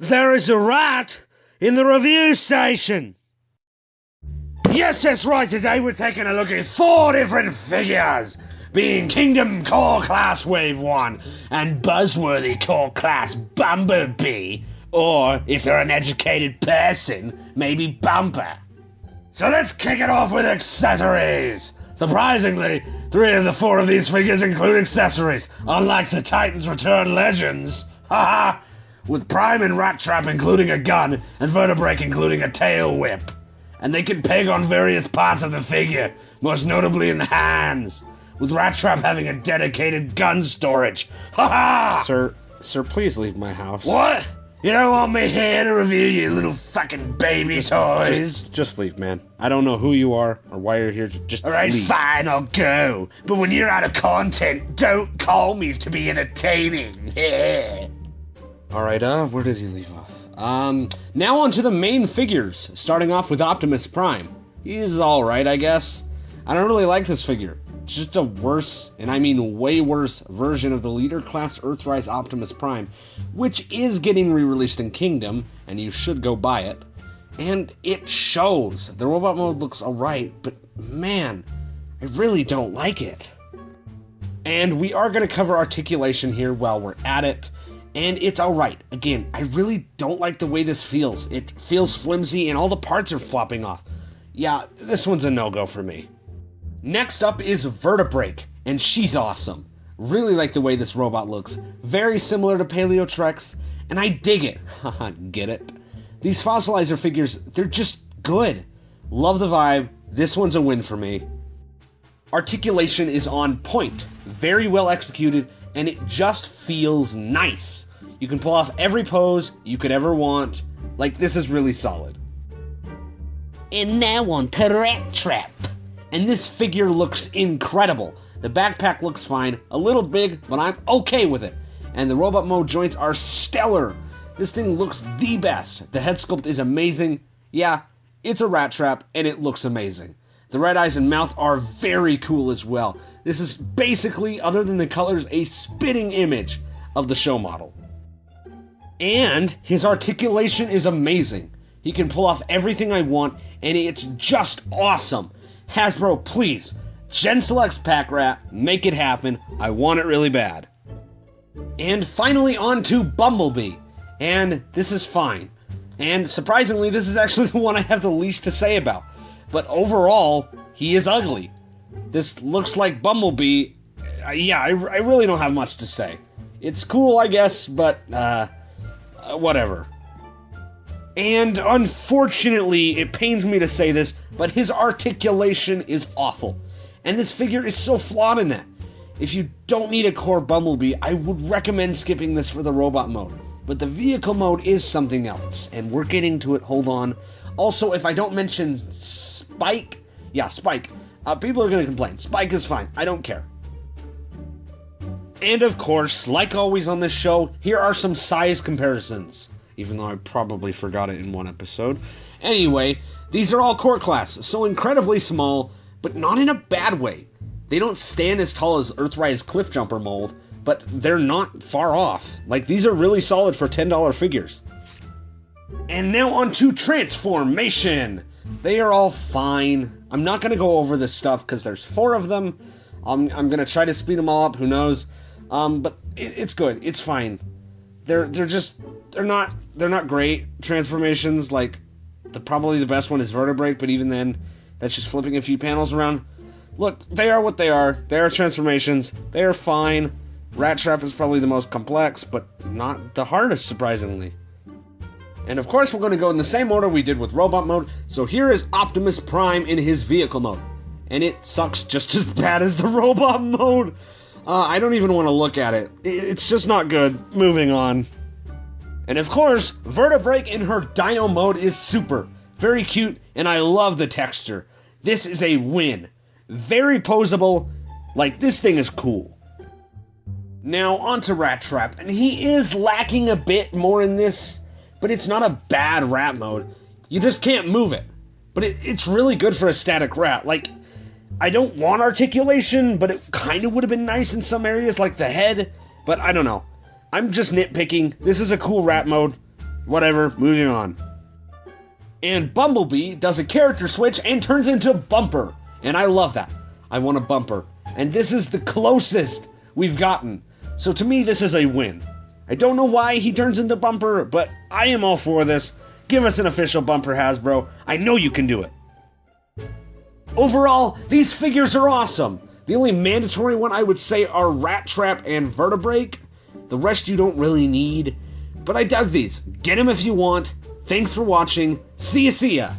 There is a rat in the review station. Yes, that's right. Today we're taking a look at 4 different figures, being Kingdom Core Class Wave 1 and Buzzworthy Core Class Bumblebee, or, if you're an educated person, maybe Bumper. So let's kick it off with accessories. Surprisingly, 3 of the 4 of these figures include accessories, unlike the Titans Return Legends. Haha! With Prime and Rattrap including a gun, and Vertebreak including a tail whip. And they can peg on various parts of the figure, most notably in the hands, with Rattrap having a dedicated gun storage. Haha! Sir, please leave my house. What? You don't want me here to review your little fucking baby toys? Just leave, man. I don't know who you are or why you're here. Just Alright, leave. fine, I'll go. But when you're out of content, don't call me to be entertaining. Yeah. Alright, where did he leave off? Now on to the main figures, starting off with Optimus Prime. He's alright, I guess. I don't really like this figure. It's just a worse, and I mean way worse, version of the Leader Class Earthrise Optimus Prime, which is getting re-released in Kingdom, and you should go buy it. And it shows. The robot mode looks alright, but man, I really don't like it. And we are going to cover Articulation here while we're at it. And it's alright. Again, I really don't like the way this feels. It feels flimsy and all the parts are flopping off. Yeah, this one's a no-go for me. Next up is Vertebreak, and she's awesome. Really like the way this robot looks. Very similar to Paleotrex, and I dig it. Haha, get it? These fossilizer figures, they're just good. Love the vibe. This one's a win for me. Articulation is on point. Very well executed, and it just feels nice. You can pull off every pose you could ever want. Like, this is really solid. And now on to Rattrap. And this figure looks incredible. The backpack looks fine, a little big, but I'm okay with it. And the robot mode joints are stellar. This thing looks the best. The head sculpt is amazing. Yeah, it's a Rattrap, and it looks amazing. The red eyes and mouth are very cool as well. This is basically, other than the colors, a spitting image of the show model. And his articulation is amazing. He can pull off everything I want, and it's just awesome. Hasbro, please, Gen Selects Pack Rat, make it happen. I want it really bad. And finally on to Bumblebee. And this is fine. And surprisingly, this is actually the one I have the least to say about. But overall, he is ugly. This looks like Bumblebee. Yeah, I really don't have much to say. It's cool, I guess, but, whatever. And unfortunately, it pains me to say this, but his articulation is awful. And this figure is so flawed in that. If you don't need a core Bumblebee, I would recommend skipping this for the robot mode. But the vehicle mode is something else, and we're getting to it, hold on. Also, if I don't mention Spike, people are going to complain. Spike is fine, I don't care. And of course, like always on this show, here are some size comparisons. Even though I probably forgot it in one episode. Anyway, these are all core class, so incredibly small, but not in a bad way. They don't stand as tall as Earthrise Cliffjumper mold, but they're not far off. Like, these are really solid for $10 figures. And now on to Transformation. They are all fine. I'm not going to go over this stuff because there's 4 of them. I'm going to try to speed them all up, who knows. But it's good. It's fine. They're not great transformations. Like, probably the best one is Vertebreak, but even then, that's just flipping a few panels around. Look, they are what they are. They are transformations. They are fine. Rattrap is probably the most complex, but not the hardest, surprisingly. And of course, we're going to go in the same order we did with robot mode. So here is Optimus Prime in his vehicle mode. And it sucks just as bad as the robot mode. I don't even want to look at it. It's just not good. Moving on. And of course, Vertebreak in her Dino mode is super. Very cute, and I love the texture. This is a win. Very poseable. Like, this thing is cool. Now, on to Rattrap, and he is lacking a bit more in this, but it's not a bad rat mode. You just can't move it. But it's really good for a static rat. Like, I don't want articulation, but it kind of would have been nice in some areas, like the head. But I don't know. I'm just nitpicking. This is a cool rat mode. Whatever, moving on. And Bumblebee does a character switch and turns into Bumper. And I love that. I want a Bumper. And this is the closest we've gotten. So to me, this is a win. I don't know why he turns into Bumper, but I am all for this. Give us an official Bumper, Hasbro. I know you can do it. Overall, these figures are awesome. The only mandatory one I would say are Rattrap and Vertebreak. The rest you don't really need. But I dug these. Get them if you want. Thanks for watching. See ya.